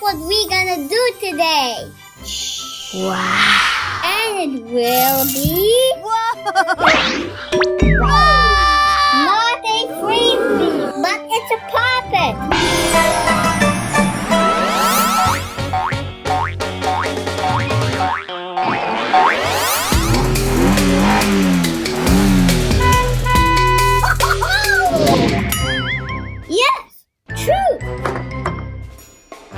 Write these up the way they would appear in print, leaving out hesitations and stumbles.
Look what we're gonna do today. Wow. And it will be... Whoa! Not a frisbee, but it's a puppet. Yes, true.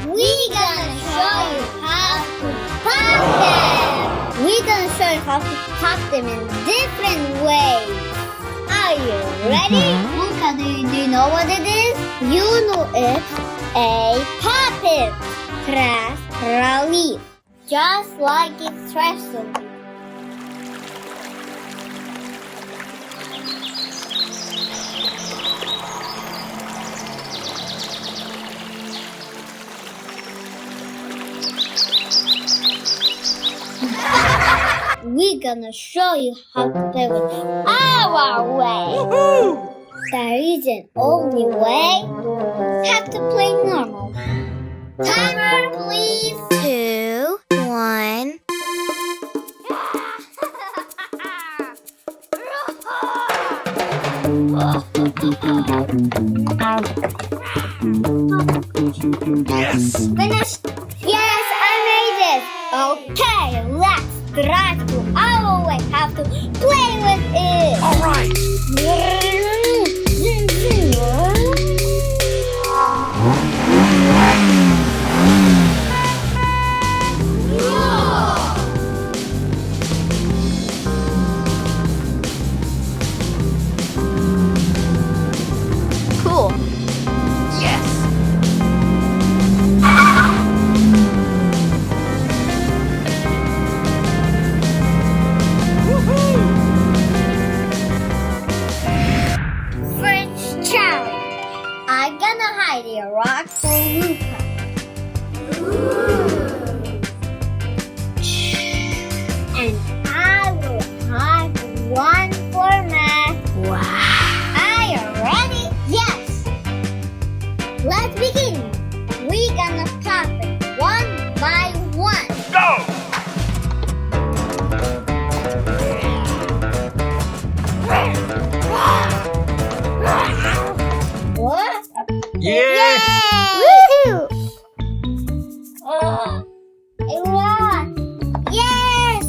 We're gonna show you how to pop them. We're gonna show you how to pop them in different ways. Are you ready? Luca, do you know what it is? You know it's a popit. Stress relief. Just like it's stress relief. We're gonna show you how to play with our way. Woohoo! There isn't only way. Have to play normal. Timer, please. 2, 1. Yes! Finished? Yes, I made it. Okay, let's drive to our way. Have to play with it. All right! Cool. Yes! First challenge. I'm gonna hide a rock for Luca. And I will hide one for Matt. Wow. Are you ready? Yes. Let's begin. We're gonna pop it one by one. Go! What? Yeah! Woohoo! It won! Yes!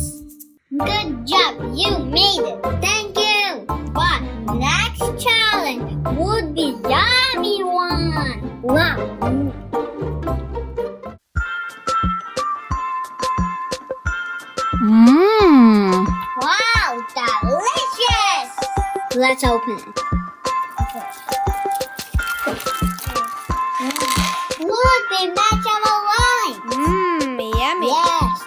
Good job, you made it. Thank you. But next challenge would be yummy one. Wow. Mmm. Wow, delicious! Let's open it. Look, they match our line. Mmm, yummy. Yes.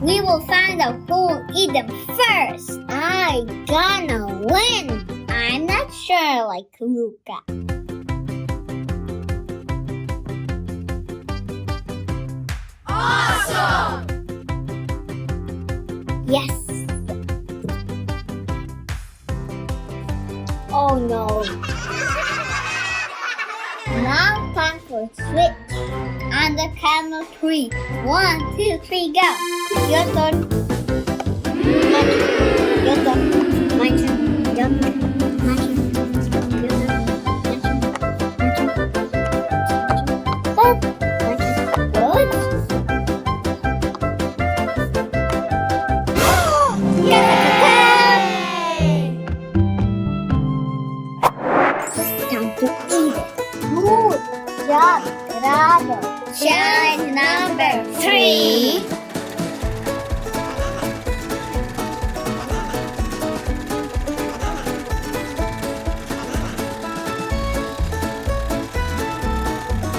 We will find out who will eat them first. I'm gonna win. I'm not sure like Luca. Awesome! Yes. Oh no. Now time for switch. On the count of 3. 1, 2, 3, go. Your turn. My turn. Your turn. My turn. Your turn. My turn. Your turn. My turn. My turn. Stop. My turn. Good. Time to eat it. Good job, bravo. Challenge number 3.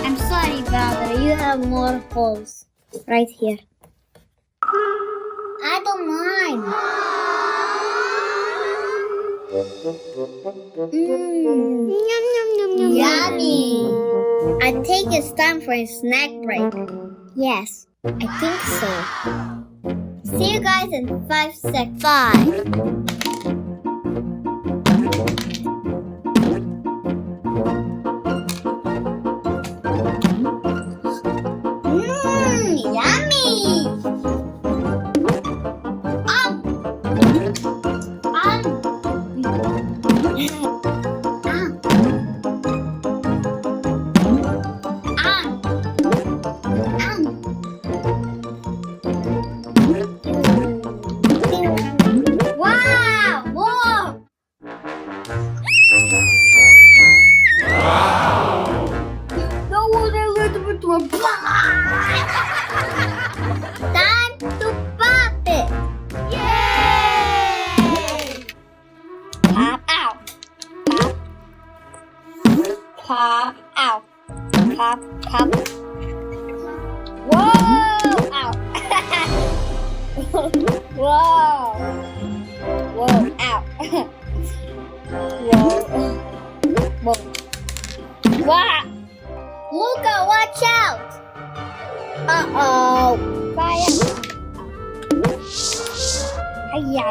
I'm sorry, brother. You have more holes right here. I don't mind. Yum, yum, yum, yum. Yummy. I think it's time for a snack break. Yes, I think so. See you guys in 5 seconds. 5. pop, out. Pop, pop. Whoa! Ow. Whoa! Whoa! Ow! Whoa! Whoa! Wow! Luca, watch out! Uh-oh! Fire! Hiya!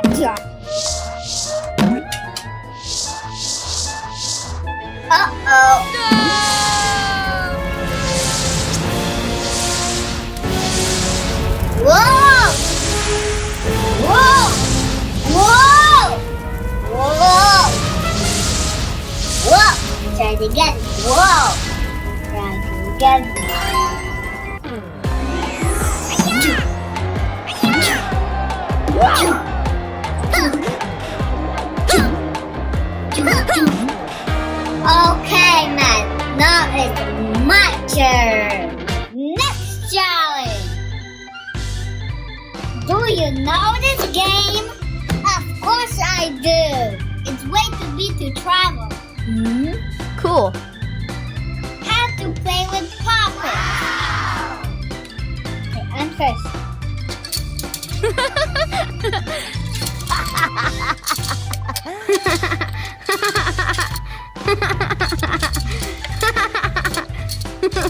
Uh-oh! Whoa! Whoa! Whoa! Whoa! Whoa! Try it again. Whoa! Try it again. Okay, Matt. Now it's my turn. Next challenge. Do you know this game? Of course I do. It's way too big to travel. Cool. How to play with popit. Okay, I'm first.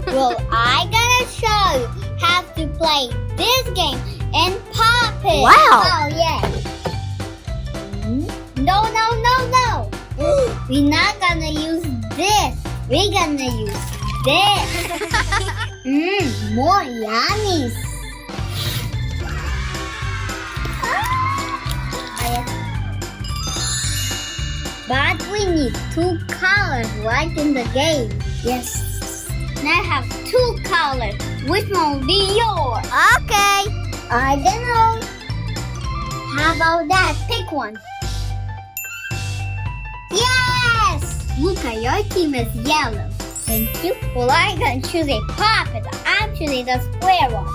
Well, I'm gonna show you how to play this game and popit. Wow. Oh yeah. No. We're not gonna use this. We're gonna use this. More yummies. But we need 2 colors like in the game. Yes. Now I have 2 colors. Which one will be yours? Okay. I don't know. How about that? Pick one. Yes! Luca, your team is yellow. Thank you. Well, I'm gonna choose a popit. I'm choosing the square one.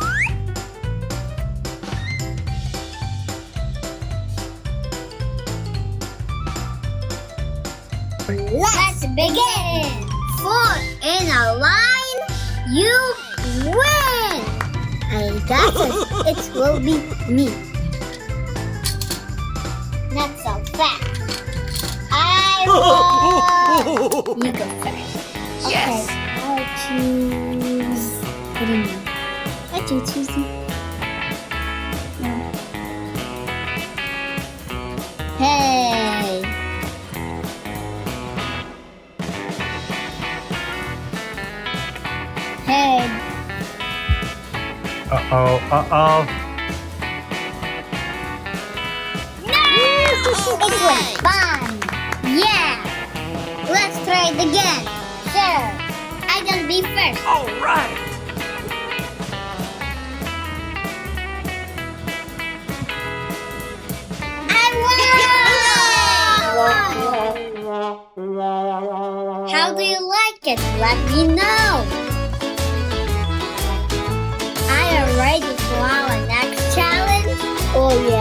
Let's begin. 4 in a line. You win. I got it. It will be me. Not so fast. I won. You go first. Yes. Okay, I'll choose. What do you mean? What you choosing? No. Hey. Hey. Uh-oh. It was fun. Yeah. Let's try it again. Sure. I'm gonna be first. All right. How do you like it? Let me know. Are you ready for our next challenge? Oh yeah.